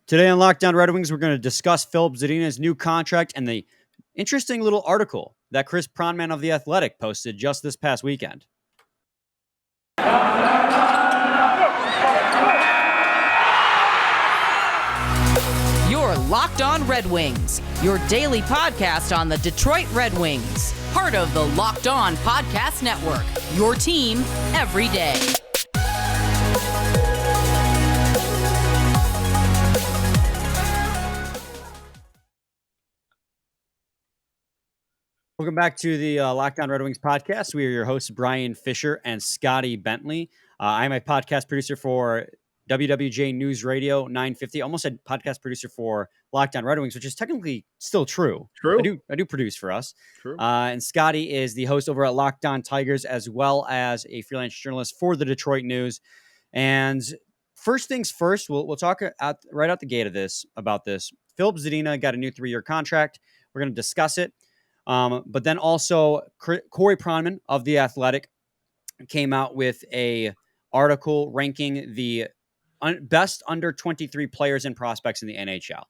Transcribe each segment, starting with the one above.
Today on Locked On Red Wings, we're going to discuss Filip Zadina's new contract and the interesting little article that Chris Pronman of The Athletic posted just this past weekend. You're Locked On Red Wings, your daily podcast on the Detroit Red Wings, part of the Locked On Podcast Network, your team every day. Welcome back to the Locked On Red Wings podcast. We are your hosts, Brian Fisher and Scotty Bentley. I'm a podcast producer for WWJ News Radio 950. Almost said podcast producer for Locked On Red Wings, which is technically still true. True. I do produce for us. True. And Scotty is the host over at Locked On Tigers, as well as a freelance journalist for the Detroit News. And first things first, we'll talk right out the gate about this. Filip Zadina got a new 3-year contract. We're going to discuss it. But then also Corey Pronman of The Athletic came out with a article ranking the best under 23 players and prospects in the NHL.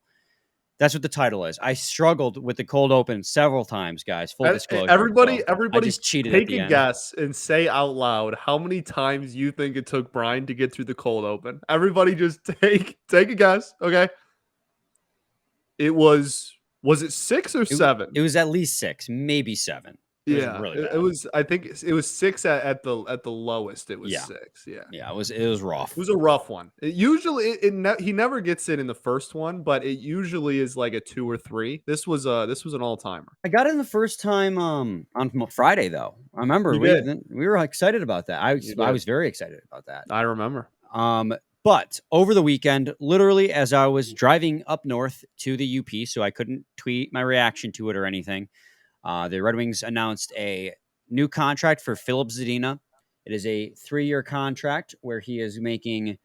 That's what the title is. I struggled with the cold open several times, guys. Full disclosure. Everybody just cheated take at the a end. guess and say out loud how many times you think it took Brian to get through the cold open. Everybody just take a guess, okay? It was it 6 or 7? It was at least 6, maybe 7. It was. I think it was 6 at the lowest. It was 6. Yeah. It was rough. It was a rough one. It usually he never gets it in the first one, but it usually is like a 2 or 3. This was an all timer. I got it in the first time on Friday though. I remember we were excited about that. I was very excited about that. I remember. But over the weekend, literally as I was driving up north to the UP, so I couldn't tweet my reaction to it or anything, the Red Wings announced a new contract for Filip Zadina. It is a 3-year contract where he is making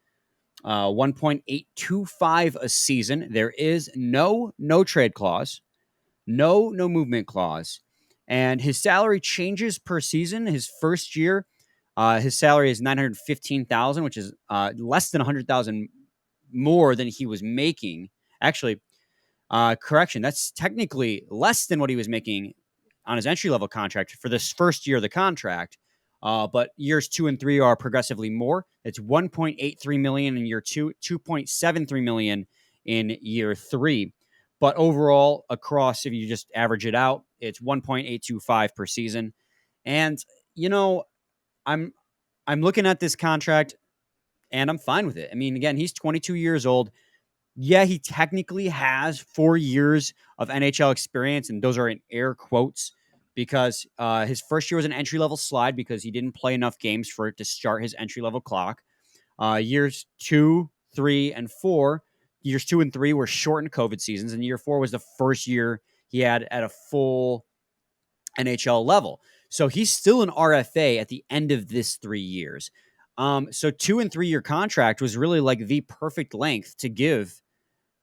$1.825 a season. There is no trade clause, no movement clause, and his salary changes per season. His first year, his salary is $915,000, which is less than $100,000 more than he was making. Actually, correction, that's technically less than what he was making on his entry-level contract for this first year of the contract. But years 2 and 3 are progressively more. It's $1.83 million in year 2, $2.73 million in year 3. But overall, across, if you just average it out, it's $1.825 per season. And I'm looking at this contract and I'm fine with it. I mean, again, he's 22 years old. Yeah, he technically has 4 years of NHL experience, and those are in air quotes because his first year was an entry-level slide because he didn't play enough games for it to start his entry-level clock. Years 2, 3, and 4, years 2 and 3 were shortened COVID seasons, and year 4 was the first year he had at a full NHL level. So he's still an RFA at the end of this 3 years. So 2 and 3 year contract was really like the perfect length to give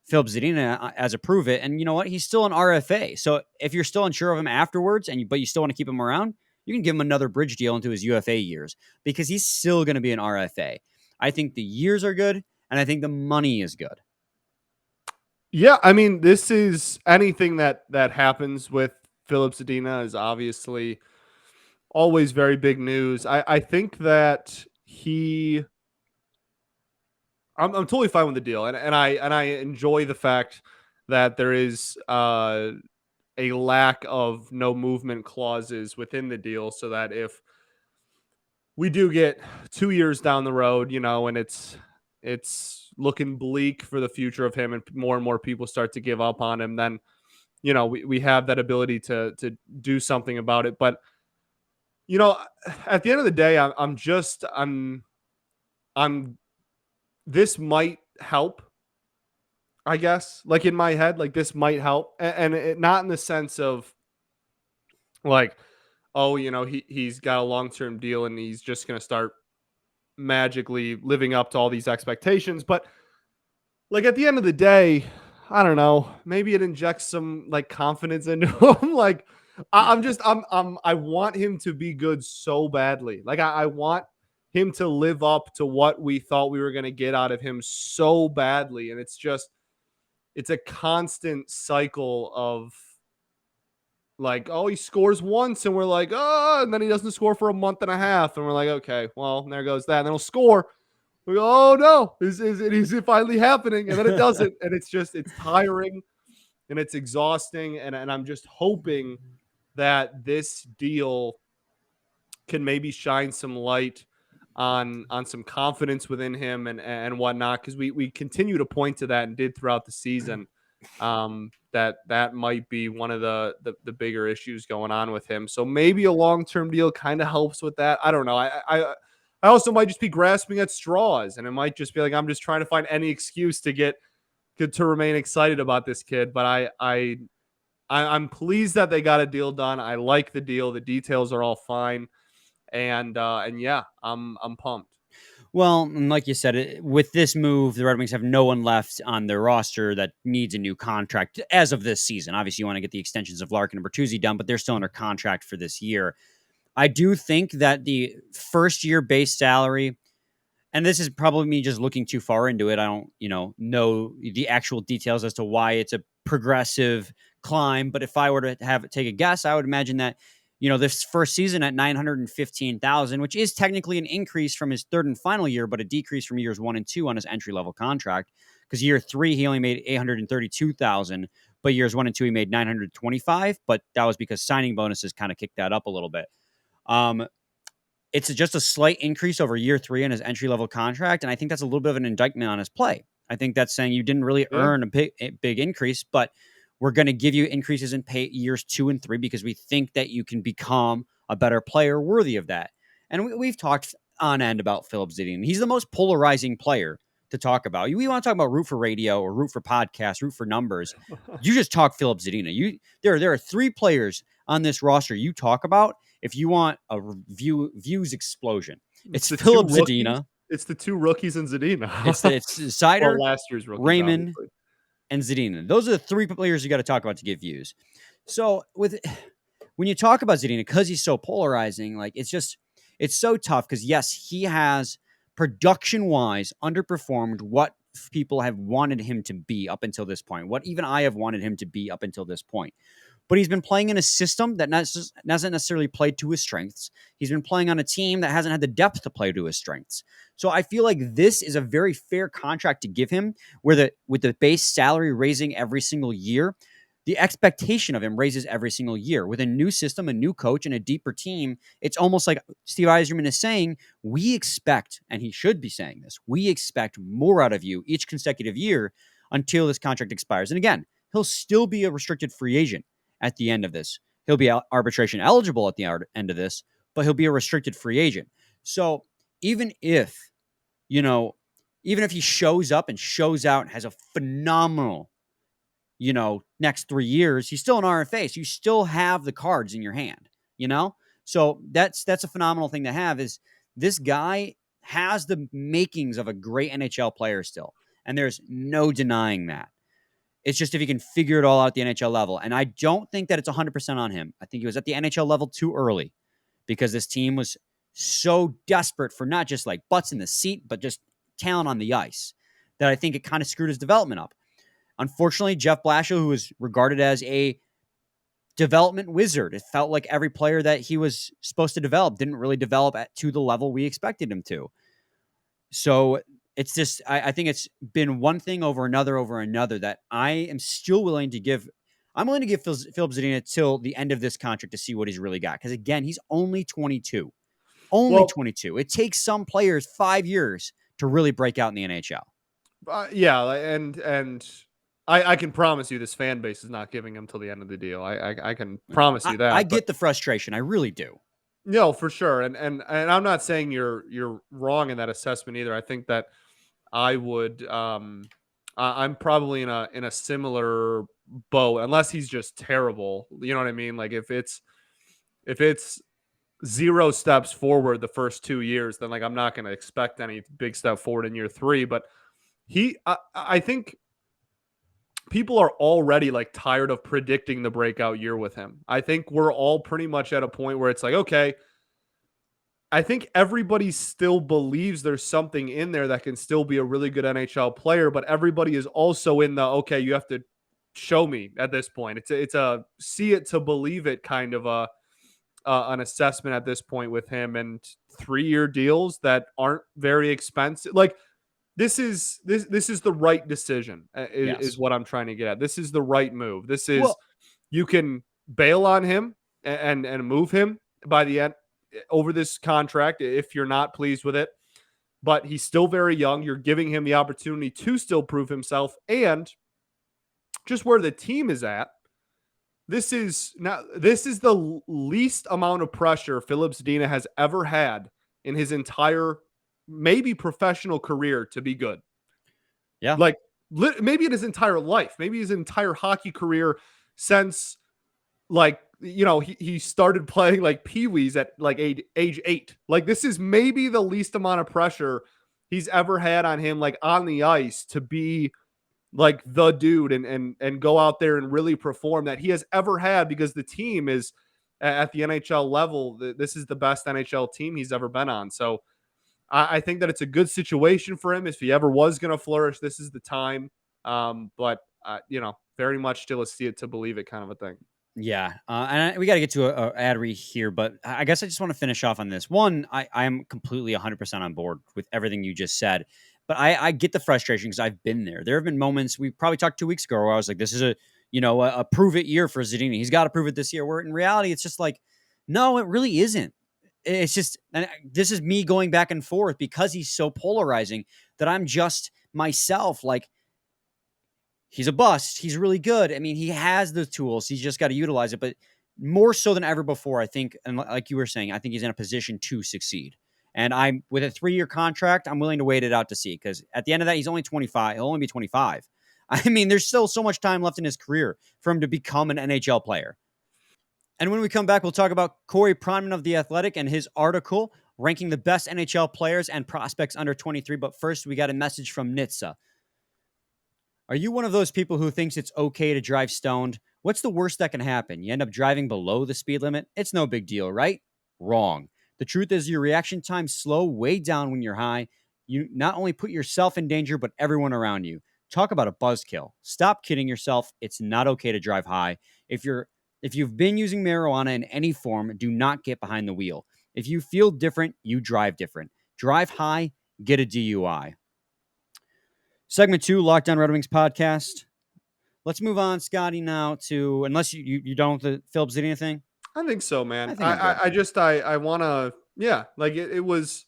Filip Zadina as a prove it. And you know what? He's still an RFA. So if you're still unsure of him afterwards, but you still want to keep him around, you can give him another bridge deal into his UFA years because he's still going to be an RFA. I think the years are good, and I think the money is good. Yeah, I mean, this is anything that happens with Filip Zadina is obviously always very big news. I think that I'm totally fine with the deal, and I enjoy the fact that there is a lack of no movement clauses within the deal, so that if we do get 2 years down the road, and it's looking bleak for the future of him, and more people start to give up on him, then we have that ability to do something about it. But at the end of the day, I'm this might help, I guess, like in my head, like this might help. And it, not in the sense of like, oh, he's got a long-term deal and he's just going to start magically living up to all these expectations. But like at the end of the day, I don't know, maybe it injects some like confidence into him. Like I want him to be good so badly. Like I want him to live up to what we thought we were going to get out of him so badly. And it's just, it's a constant cycle of like, oh, he scores once and we're like, oh, and then he doesn't score for a month and a half. And we're like, okay, well, there goes that. And then he'll score. We go, oh no, is it finally happening? And then it doesn't. And it's tiring and it's exhausting. And I'm just hoping that this deal can maybe shine some light on some confidence within him and whatnot. Cause we continue to point to that and did throughout the season. That might be one of the bigger issues going on with him. So maybe a long-term deal kind of helps with that. I don't know. I also might just be grasping at straws, and it might just be like I'm just trying to find any excuse to remain excited about this kid. But I'm pleased that they got a deal done. I like the deal. The details are all fine, and yeah, I'm pumped. Well, and like you said, with this move, the Red Wings have no one left on their roster that needs a new contract as of this season. Obviously, you want to get the extensions of Larkin and Bertuzzi done, but they're still under contract for this year. I do think that the first-year base salary, and this is probably me just looking too far into it. I don't, know the actual details as to why it's a progressive climb. But if I were to take a guess, I would imagine that, this first season at $915,000, which is technically an increase from his third and final year, but a decrease from years 1 and 2 on his entry-level contract. Because year 3, he only made $832,000, but years 1 and 2, he made $925,000. But that was because signing bonuses kind of kicked that up a little bit. It's just a slight increase over year 3 in his entry-level contract, and I think that's a little bit of an indictment on his play. I think that's saying you didn't really earn a big increase, but we're going to give you increases in pay years 2 and 3 because we think that you can become a better player worthy of that. And we've talked on end about Filip Zadina. He's the most polarizing player to talk about. We want to talk about root for radio or root for podcasts, root for numbers. You just talk Filip Zadina. There are 3 players on this roster you talk about if you want a views explosion. It's Filip Zadina. It's the 2 rookies and Zadina. It's Seider, last year's rookies, Raymond, obviously, and Zadina. Those are the 3 players you got to talk about to get views. So when you talk about Zadina, because he's so polarizing, like it's so tough because yes, he has production-wise underperformed what people have wanted him to be up until this point, what even I have wanted him to be up until this point. But he's been playing in a system that hasn't necessarily played to his strengths. He's been playing on a team that hasn't had the depth to play to his strengths. So I feel like this is a very fair contract to give him, where with the base salary raising every single year, the expectation of him raises every single year. With a new system, a new coach, and a deeper team, it's almost like Steve Yzerman is saying, we expect, and he should be saying this, we expect more out of you each consecutive year until this contract expires. And again, he'll still be a restricted free agent at the end of this. He'll be arbitration eligible at the end of this, but he'll be a restricted free agent. So even if he shows up and shows out and has a phenomenal, next 3 years, he's still an RFA. So you still have the cards in your hand, So that's a phenomenal thing to have. Is this guy has the makings of a great NHL player still. And there's no denying that. It's just if he can figure it all out at the NHL level. And I don't think that it's 100% on him. I think he was at the NHL level too early because this team was so desperate for not just like butts in the seat, but just talent on the ice that I think it kind of screwed his development up. Unfortunately, Jeff Blashill, who was regarded as a development wizard, it felt like every player that he was supposed to develop didn't really develop to the level we expected him to. So it's just, I think it's been one thing over another that I am still willing to give. I'm willing to give Filip Zadina till the end of this contract to see what he's really got. Because again, he's only 22. 22. It takes some players 5 years to really break out in the NHL. Yeah, and I can promise you this fan base is not giving him till the end of the deal. I can promise you that. I get the frustration. I really do. No, for sure. And I'm not saying you're wrong in that assessment either. I think that I would I'm probably in a similar boat, unless he's just terrible. You know what I mean? Like if it's 0 steps forward the first 2 years, then like I'm not going to expect any big step forward in year 3. But I think people are already like tired of predicting the breakout year with him. I think we're all pretty much at a point where it's like, okay, I think everybody still believes there's something in there that can still be a really good NHL player, but everybody is also in the, okay, you have to show me at this point. It's a see it to believe it kind of an assessment at this point with him, and 3-year deals that aren't very expensive. Like this is the right decision, is Yes. what I'm trying to get at. This is the right move. This is, Well, you can bail on him and move him by the end over this contract if you're not pleased with it. But he's still very young. You're giving him the opportunity to still prove himself, and just where the team is at. This is the least amount of pressure Filip Zadina has ever had in his entire, maybe professional career, to be good. yeah. Like maybe in his entire life, maybe his entire hockey career since, like, he started playing like peewees at like age 8. Like this is maybe the least amount of pressure he's ever had on him, like on the ice, to be like the dude and go out there and really perform, that he has ever had, because the team is at the NHL level. This is the best NHL team he's ever been on. So I think that it's a good situation for him. If he ever was going to flourish, this is the time. But very much still a see it to believe it kind of a thing. Yeah, and we got to get to a ad read here, but I guess I just want to finish off on this. One, I am completely 100% on board with everything you just said, but I get the frustration because I've been there. There have been moments, we probably talked 2 weeks ago, where I was like, this is a prove it year for Zadina. He's got to prove it this year. Where in reality, it's just like, no, it really isn't. It's just, and this is me going back and forth because he's so polarizing that I'm just myself. Like, he's a bust. He's really good. I mean, he has the tools. He's just got to utilize it. But more so than ever before, I think, and like you were saying, I think he's in a position to succeed. And I'm with a 3-year contract, I'm willing to wait it out to see, because at the end of that, he's only 25. He'll only be 25. I mean, there's still so much time left in his career for him to become an NHL player. And when we come back, we'll talk about Corey Pronman of The Athletic and his article ranking the best NHL players and prospects under 23. But first, we got a message from NHTSA. Are you one of those people who thinks it's okay to drive stoned? What's the worst that can happen? You end up driving below the speed limit? It's no big deal, right? Wrong. The truth is your reaction times slow way down when you're high. You not only put yourself in danger, but everyone around you. Talk about a buzzkill. Stop kidding yourself. It's not okay to drive high. If you've been using marijuana in any form, do not get behind the wheel. If you feel different, you drive different. Drive high, get a DUI. Segment 2, Locked On Red Wings podcast. Let's move on, Scotty, now to, unless you done with the Filip Zadina thing? I think so, man. I think I'm good. I just I want to, yeah, like it was.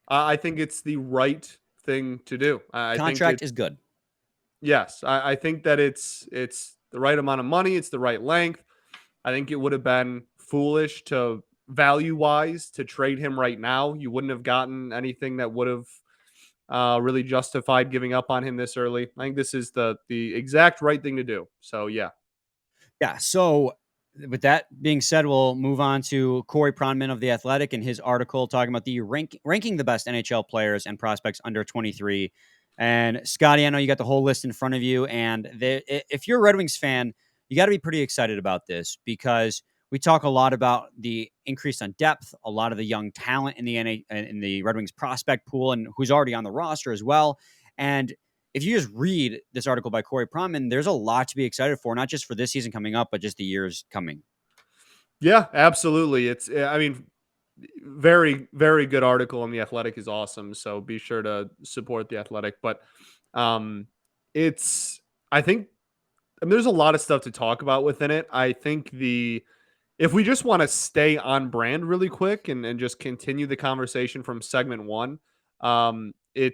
I think it's the right thing to do. I think Contract is good. yes. I think that it's the right amount of money. It's the right length. I think it would have been foolish to, value wise, to trade him right now. You wouldn't have gotten anything that would have really justified giving up on him this early. I think this is the exact right thing to do. So yeah. Yeah, so with that being said, we'll move on to Corey Pronman of The Athletic and his article talking about the ranking the best NHL players and prospects under 23. And Scotty, I know you got the whole list in front of you. And if you're a Red Wings fan, you got to be pretty excited about this, because we talk a lot about the increase on depth, a lot of the young talent in the Red Wings prospect pool, and who's already on the roster as well. And if you just read this article by Corey Pronman, there's a lot to be excited for, not just for this season coming up, but just the years coming. Yeah, absolutely. I mean, very, very good article, and The Athletic is awesome. So be sure to support The Athletic. But um, I think, I mean, there's a lot of stuff to talk about within it. I think if we just want to stay on brand really quick and just continue the conversation from segment 1, he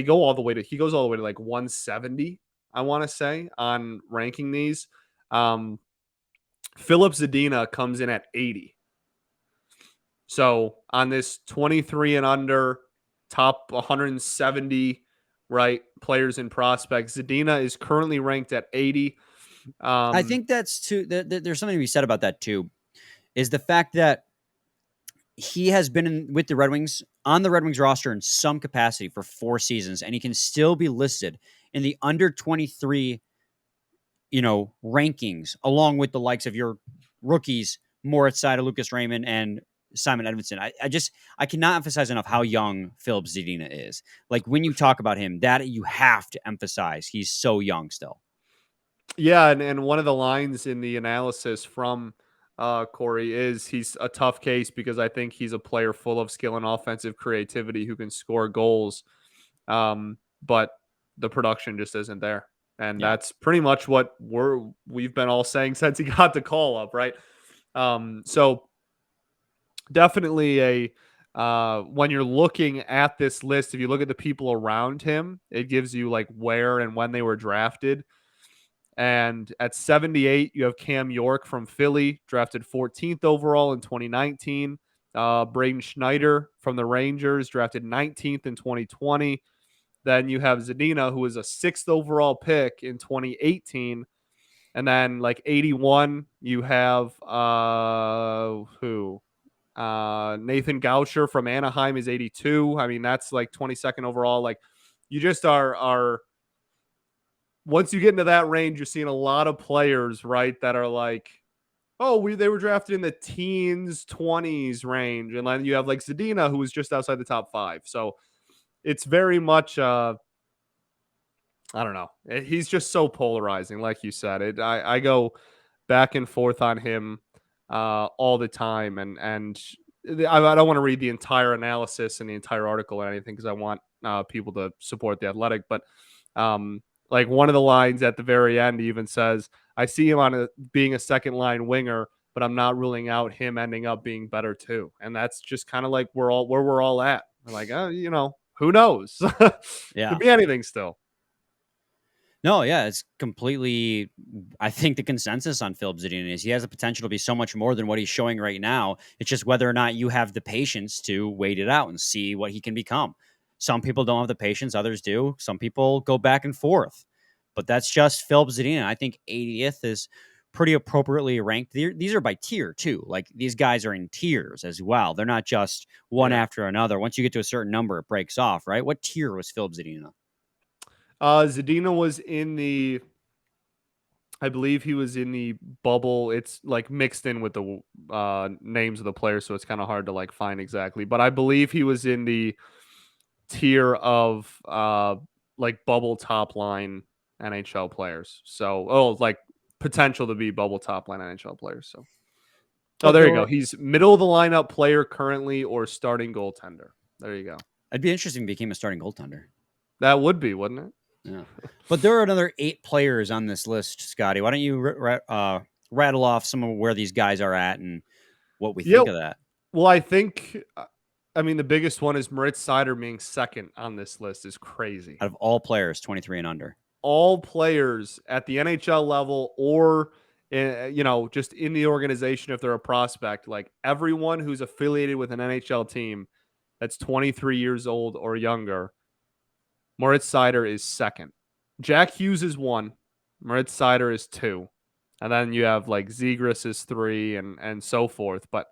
goes all the way to like 170, I want to say, on ranking these. Filip Zadina comes in at 80. So on this 23 and under, top 170, right, players and prospects, Zadina is currently ranked at 80. I think that's too. There's something to be said about that too, is the fact that he has been with the Red Wings, on the Red Wings roster in some capacity for 4 seasons, and he can still be listed in the under 23, rankings, along with the likes of your rookies, Moritz Seider, Lucas Raymond, and Simon Edmondson. I cannot emphasize enough how young Filip Zadina is. Like when you talk about him, that you have to emphasize he's so young still. Yeah, and one of the lines in the analysis from Corey is he's a tough case because I think he's a player full of skill and offensive creativity who can score goals, but the production just isn't there, and Yeah. that's pretty much what we've been all saying since he got the call up, right? So definitely a when you're looking at this list, if you look at the people around him, it gives you like where and when they were drafted. And at 78, you have Cam York from Philly, drafted 14th overall in 2019. Braden Schneider from the Rangers, drafted 19th in 2020. Then you have Zadina, who was a 6th overall pick in 2018. And then like 81, you have who? Nathan Goucher from Anaheim is 82. I mean, that's like 22nd overall. Like you just are once you get into that range, you're seeing a lot of players, right, that are like, oh, they were drafted in the teens, 20s range. And then you have like Zadina, who was just outside the top 5. So it's very much I don't know. He's just so polarizing, like you said. I go back and forth on him all the time, and I don't want to read the entire analysis and the entire article or anything because I want people to support the Athletic. But like one of the lines at the very end even says, "I see him being a second line winger, but I'm not ruling out him ending up being better too." And that's just kind of like where we're all at. We're like, who knows? Yeah. Could be anything still. No, yeah, it's completely. I think the consensus on Filip Zadina is he has the potential to be so much more than what he's showing right now. It's just whether or not you have the patience to wait it out and see what he can become. Some people don't have the patience, others do. Some people go back and forth, but that's just Filip Zadina. I think 80th is pretty appropriately ranked. These are by tier too. Like these guys are in tiers as well. They're not just one after another. Once you get to a certain number, it breaks off, right? What tier was Filip Zadina? Zadina was in I believe he was in the bubble. It's like mixed in with the names of the players, so it's kind of hard to like find exactly. But I believe he was in the tier of like bubble top line NHL players. So, like potential to be bubble top line NHL players. So, But there there you go. were, He's middle of the lineup player currently or starting goaltender. There you go. It'd be interesting if he became a starting goaltender. That would be, wouldn't it? Yeah. But there are another 8 players on this list, Scotty. Why don't you rattle off some of where these guys are at and what we think of that? Well, I think, I mean, the biggest one is Moritz Seider being second on this list is crazy. Out of all players, 23 and under. All players at the NHL level or, just in the organization, if they're a prospect, like everyone who's affiliated with an NHL team that's 23 years old or younger, Moritz Seider is second. Jack Hughes is 1. Moritz Seider is 2. And then you have like Zegras is 3 and so forth. But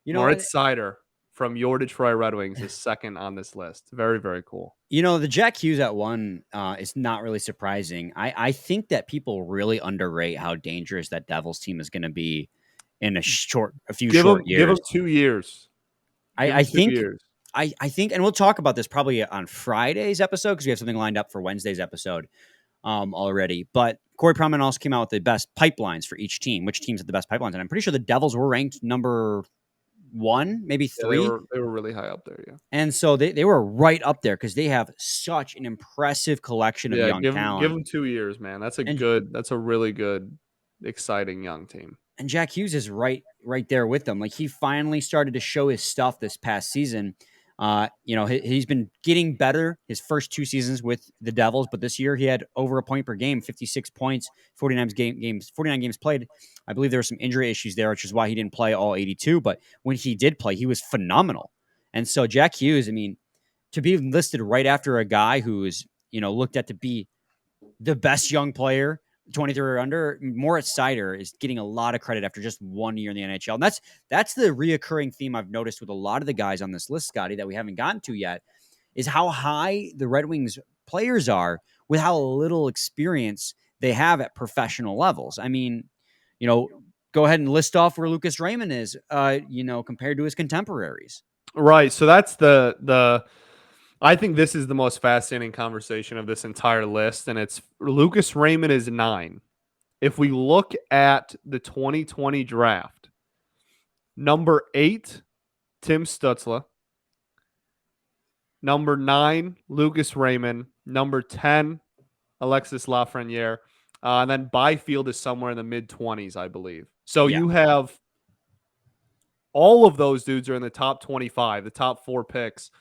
Moritz Seider from your Detroit Red Wings is second on this list. Very, very cool. The Jack Hughes at 1 is not really surprising. I think that people really underrate how dangerous that Devils team is going to be in a few short years. Give him 2 years. I think, and we'll talk about this probably on Friday's episode because we have something lined up for Wednesday's episode already. But Corey Pronman also came out with the best pipelines for each team, which teams had the best pipelines. And I'm pretty sure the Devils were ranked number 1, maybe 3. Yeah, they were really high up there, yeah. And so they were right up there because they have such an impressive collection of young talent. Give them 2 years, man. That's a really good, exciting young team. And Jack Hughes is right there with them. Like he finally started to show his stuff this past season. He's been getting better his first 2 seasons with the Devils, but this year he had over a point per game, 56 points, 49 games played. I believe there were some injury issues there, which is why he didn't play all 82. But when he did play, he was phenomenal. And so Jack Hughes, I mean, to be listed right after a guy who is, looked at to be the best young player, 23 or under, Moritz Seider is getting a lot of credit after just 1 year in the NHL. And that's the reoccurring theme I've noticed with a lot of the guys on this list, Scotty, that we haven't gotten to yet, is how high the Red Wings players are with how little experience they have at professional levels. I mean, go ahead and list off where Lucas Raymond is, compared to his contemporaries. Right. So that's the I think this is the most fascinating conversation of this entire list, and it's Lucas Raymond is 9. If we look at the 2020 draft, number 8, Tim Stutzla. Number 9, Lucas Raymond. Number 10, Alexis Lafreniere. And then Byfield is somewhere in the mid-20s, I believe. So Yeah. you have all of those dudes are in the top 25, the top 4 picks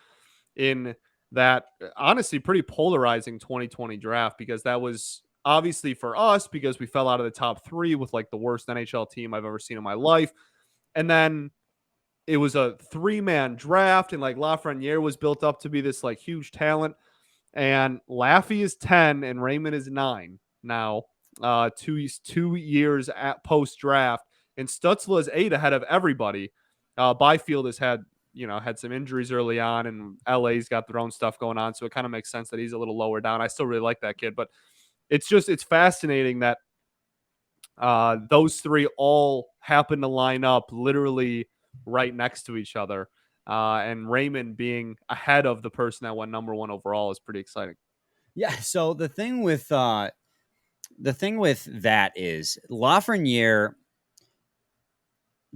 in that honestly pretty polarizing 2020 draft, because that was obviously for us because we fell out of the top 3 with like the worst NHL team I've ever seen in my life. And then it was a 3-man draft, and like Lafreniere was built up to be this like huge talent. And Laffy is 10 and Raymond is 9 now, 2 years at post draft, and Stutzla is 8 ahead of everybody. Byfield has had some injuries early on, and LA's got their own stuff going on, so it kind of makes sense that he's a little lower down. I still really like that kid, but it's fascinating that those 3 all happen to line up literally right next to each other. And Raymond being ahead of the person that went number 1 overall is pretty exciting. Yeah. So the thing with that is Lafreniere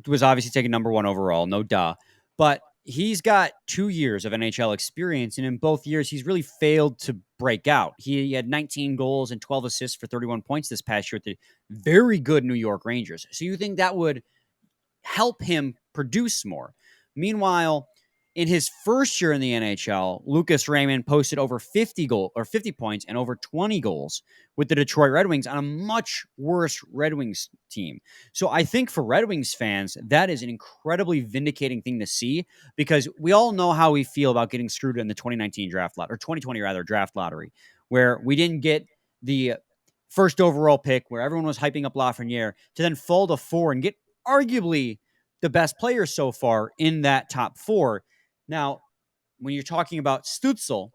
was obviously taken number 1 overall, no duh, but he's got 2 years of NHL experience, and in both years, he's really failed to break out. He had 19 goals and 12 assists for 31 points this past year with the very good New York Rangers. So you think that would help him produce more? Meanwhile, in his first year in the NHL, Lucas Raymond posted over 50 points and over 20 goals with the Detroit Red Wings on a much worse Red Wings team. So I think for Red Wings fans, that is an incredibly vindicating thing to see, because we all know how we feel about getting screwed in the 2019 draft lottery, or 2020 rather, draft lottery, where we didn't get the first overall pick, where everyone was hyping up Lafreniere, to then fall to 4 and get arguably the best player so far in that top 4. Now, when you're talking about Stutzla,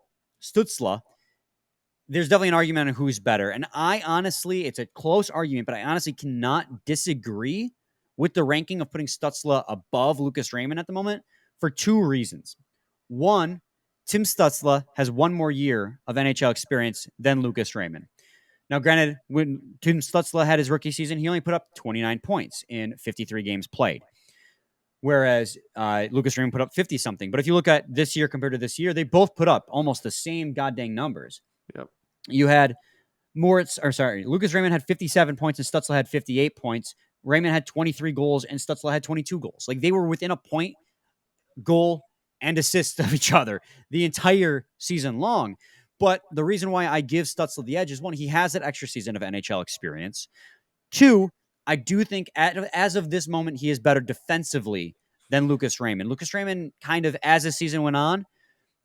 there's definitely an argument on who's better. And it's a close argument, but I honestly cannot disagree with the ranking of putting Stutzla above Lucas Raymond at the moment for 2 reasons. One, Tim Stutzla has 1 more year of NHL experience than Lucas Raymond. Now, granted, when Tim Stutzla had his rookie season, he only put up 29 points in 53 games played, whereas Lucas Raymond put up 50-something. But if you look at this year compared to this year, they both put up almost the same goddamn numbers. Yep. You had Lucas Raymond had 57 points and Stutzla had 58 points. Raymond had 23 goals and Stutzla had 22 goals. Like, they were within a point, goal, and assist of each other the entire season long. But the reason why I give Stutzla the edge is, 1, he has that extra season of NHL experience. 2, I do think as of this moment, he is better defensively than Lucas Raymond. Lucas Raymond kind of, as the season went on,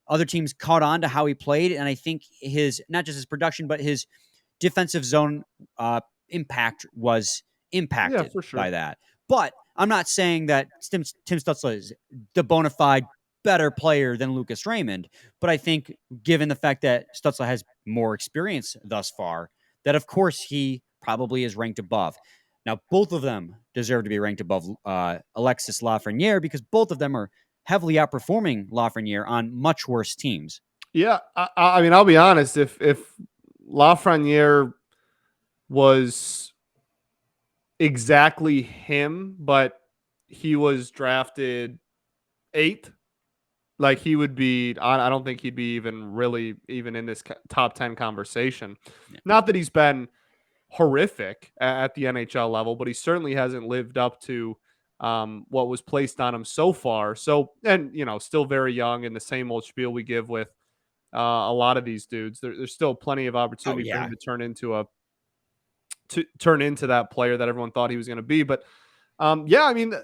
other teams caught on to how he played, and I think not just his production, but his defensive zone impact was impacted by that. But I'm not saying that Tim Stutzla is the bona fide better player than Lucas Raymond, but I think given the fact that Stutzla has more experience thus far, that of course he probably is ranked above. Now, both of them deserve to be ranked above Alexis Lafreniere, because both of them are heavily outperforming Lafreniere on much worse teams. Yeah, I mean, I'll be honest. If Lafreniere was exactly him, but he was drafted 8th, like, he would be, I don't think he'd be even in this top 10 conversation. Yeah. Not that he's been horrific at the NHL level, but he certainly hasn't lived up to what was placed on him so far. So, and, still very young, and the same old spiel we give with a lot of these dudes. There's still plenty of opportunity for him to turn into that player that everyone thought he was going to be. But I mean,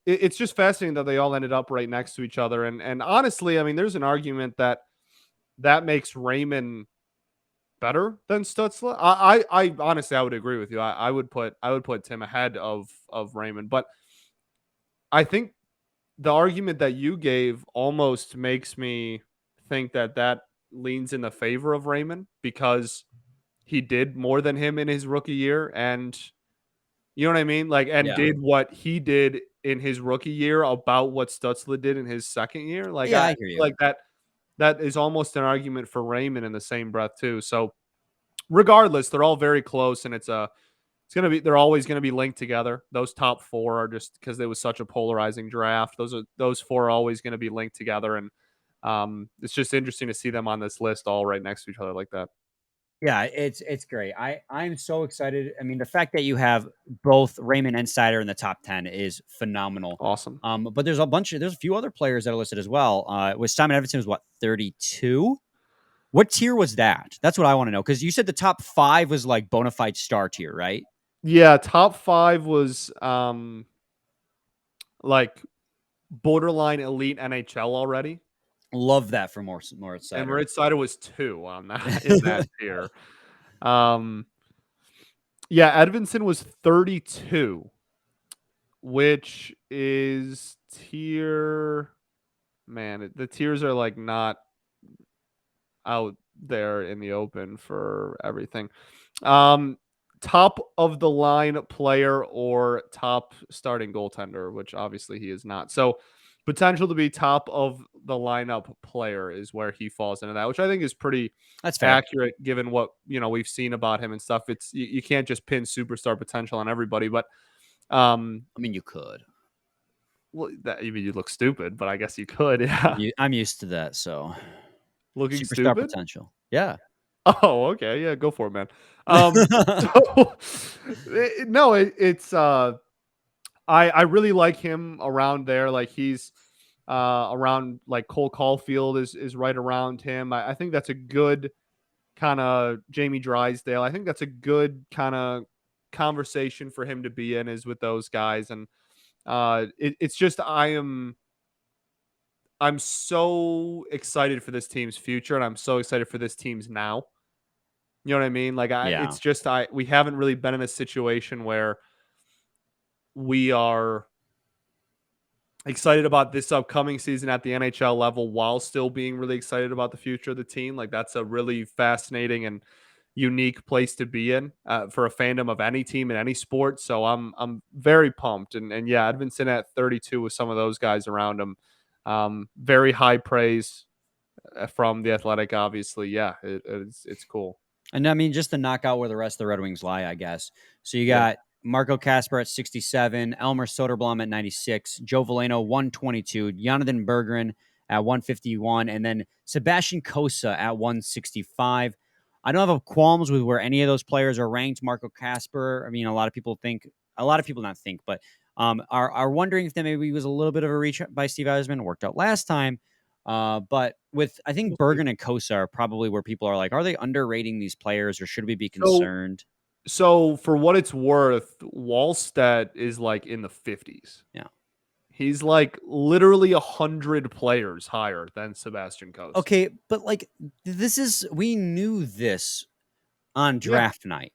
it's just fascinating that they all ended up right next to each other. And honestly, I mean, there's an argument that makes Raymond better than Stutzla. I honestly, I would agree with you. I would put Tim ahead of Raymond, but I think the argument that you gave almost makes me think that leans in the favor of Raymond, because he did more than him in his rookie year, and You know what I mean? Like, and Yeah. did what he did in his rookie year about what Stutzla did in his second year. Like, Yeah, I I feel hear you. like that is almost an argument for Raymond in the same breath too. So regardless, they're all very close, and they're always gonna be linked together. Those top four are just because it was such a polarizing draft. Those four are always gonna be linked together, and it's just interesting to see them on this list all right next to each other like that. Yeah, it's great. I'm so excited. I mean, the fact that you have both Raymond and Sider in the top 10 is phenomenal. Awesome. But there's a few other players that are listed as well. Was Simon Everson was what 32? What tier was that? That's what I want to know because you said the top 5 was like bona fide star tier, right? Yeah, top five was like borderline elite NHL already. Love that for more And Sider. Moritz Seider was 2 on that in that tier. Um, yeah, Edvinson was 32, which is the tiers are like not out there in the open for everything. Um, top of the line player or top starting goaltender, which obviously he is not. So potential to be top of the lineup player is where he falls into that, which I think is pretty That's fair. accurate given what we've seen about him and stuff. It's you can't just pin superstar potential on everybody, but I mean, you could. well, that you mean you look stupid, but I guess you could, yeah. I'm used to that. So Looking superstar stupid? potential. Yeah. Oh, okay. Yeah, go for it, man. So no, it's I really like him around there. Like he's around like Cole Caulfield is right around him. I think that's a good kind of Jamie Drysdale. I think that's a good kind of conversation for him to be in is with those guys. And it's just I'm so excited for this team's future, and I'm so excited for this team's now. You know what I mean? Like Yeah. it's just we haven't really been in a situation where we are excited about this upcoming season at the NHL level while still being really excited about the future of the team. Like that's a really fascinating and unique place to be in for a fandom of any team in any sport. So I'm very pumped, and yeah, Edvinson at 32 with some of those guys around him. Very high praise from the Athletic, obviously. Yeah, it's cool. And I mean, just to knock out where the rest of the Red Wings lie, I guess. So you Yeah. got Marco Kasper at 67, Elmer Soderblom at 96, Joe Veleno 122, Jonathan Bergeron at 151, and then Sebastian Kosa at 165. I don't have qualms with where any of those players are ranked. Marco Kasper, I mean, a lot of people not think, but are wondering if that maybe was a little bit of a reach by Steve Eisman. Worked out last time. But with I think We'll see. Bergen and Kosa are probably where people are like, are they underrating these players or should we be So concerned? So for what it's worth, Wallstedt is like in the 50s. Yeah. He's like literally 100 players higher than Sebastian Coast. Okay, but like we knew this on Yeah. draft night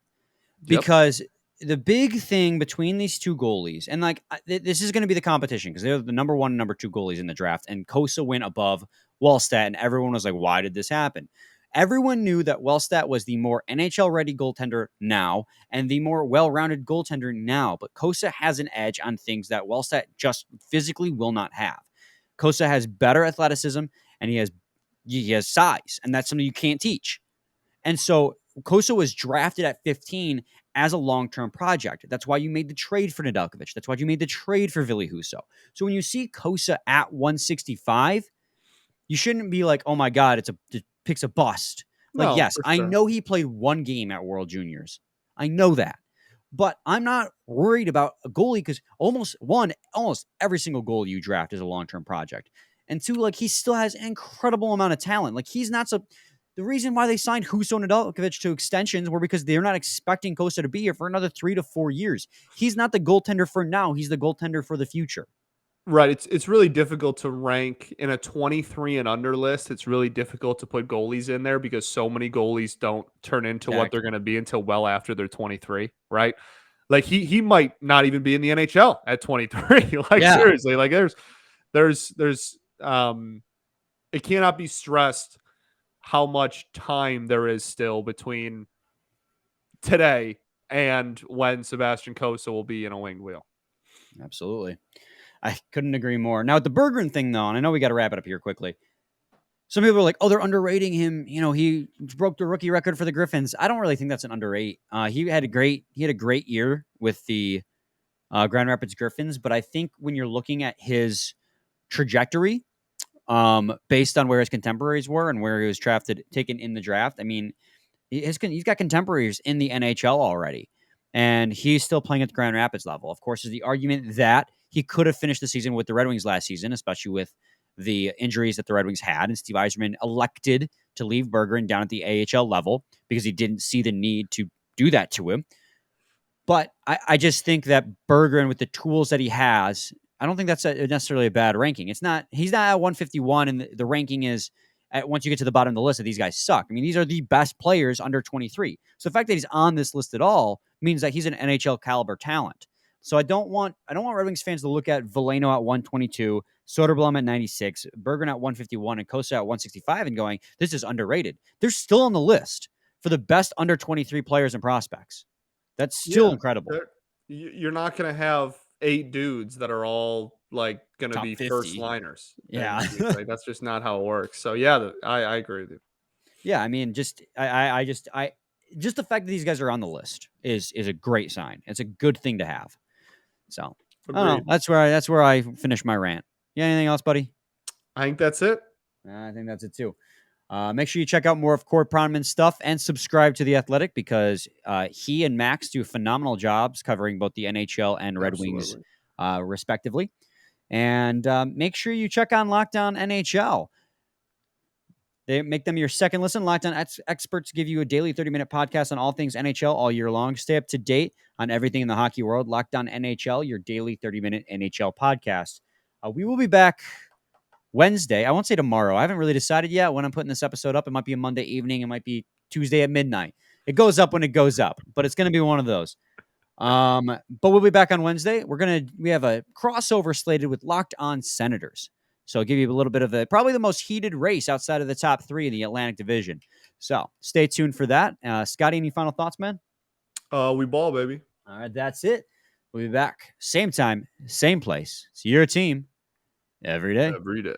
Yep. because the big thing between these two goalies, and like this is going to be the competition because they're the number one and number two goalies in the draft, and Kosa went above Wallstedt, and everyone was like, why did this happen? Everyone knew that Wallstedt was the more NHL ready goaltender now and the more well rounded goaltender now, but Kosa has an edge on things that Wallstedt just physically will not have. Kosa has better athleticism and he has size, and that's something you can't teach. And so Kosa was drafted at 15 as a long-term project. That's why you made the trade for Nedeljkovic. That's why you made the trade for Ville Husso. So when you see Kosa at 165, you shouldn't be like, oh my God, it picks a bust. Like, No, yes, for I sure. know he played one game at World Juniors. I know that. But I'm not worried about a goalie because almost every single goalie you draft is a long-term project. And two, like he still has an incredible amount of talent. Like he's not so. The reason why they signed Husso and Nedeljkovic to extensions were because they're not expecting Kosa to be here for another 3 to 4 years. He's not the goaltender for now. He's the goaltender for the future. Right. It's really difficult to rank in a 23 and under list. It's really difficult to put goalies in there because so many goalies don't turn into what they're going to be until well after they're 23, right? Like he might not even be in the NHL at 23. Like Yeah. seriously, like there's it cannot be stressed how much time there is still between today and when Sebastian Cossa will be in a winged wheel. Absolutely. I couldn't agree more. Now, with the Berggren thing, though, and I know we got to wrap it up here quickly. Some people are like, oh, they're underrating him. He broke the rookie record for the Griffins. I don't really think that's an underrate. He had a great year with the Grand Rapids Griffins, but I think when you're looking at his trajectory, based on where his contemporaries were and where he was taken in the draft, I mean, he's got contemporaries in the NHL already, and he's still playing at the Grand Rapids level. Of course, there's the argument that he could have finished the season with the Red Wings last season, especially with the injuries that the Red Wings had, and Steve Yzerman elected to leave Berggren down at the AHL level because he didn't see the need to do that to him. But I just think that Berggren, with the tools that he has, I don't think that's necessarily a bad ranking. He's not at 151, and the ranking is once you get to the bottom of the list that these guys suck. I mean, these are the best players under 23. So the fact that he's on this list at all means that he's an NHL caliber talent. So I don't want Red Wings fans to look at Veleno at 122, Soderblom at 96, Berggren at 151, and Cossa at 165 and going, this is underrated. They're still on the list for the best under 23 players and prospects. That's still incredible. You're not going to have 8 dudes that are all like going to be 50 first liners. Yeah. Like, that's just not how it works. So yeah, I agree with you. Yeah. I mean, just the fact that these guys are on the list is a great sign. It's a good thing to have. So I don't know, that's where I finish my rant. Yeah. Anything else, buddy? I think that's it. I think that's it too. Make sure you check out more of Cord Pronman's stuff and subscribe to The Athletic because he and Max do phenomenal jobs covering both the NHL and Red Wings, respectively. And make sure you check on Locked On NHL. They make them your second listen. Locked On experts give you a daily 30-minute podcast on all things NHL all year long. Stay up to date on everything in the hockey world. Locked On NHL, your daily 30-minute NHL podcast. We will be back Wednesday. I won't say tomorrow. I haven't really decided yet when I'm putting this episode up. It might be a Monday evening. It might be Tuesday at midnight. It goes up when it goes up, but it's going to be one of those. But we'll be back on Wednesday. We have a crossover slated with Locked On Senators. So I'll give you a little bit of probably the most heated race outside of the top 3 in the Atlantic Division. So stay tuned for that. Scotty, any final thoughts, man? We ball, baby. All right, that's it. We'll be back same time, same place. It's your team every day. Every day.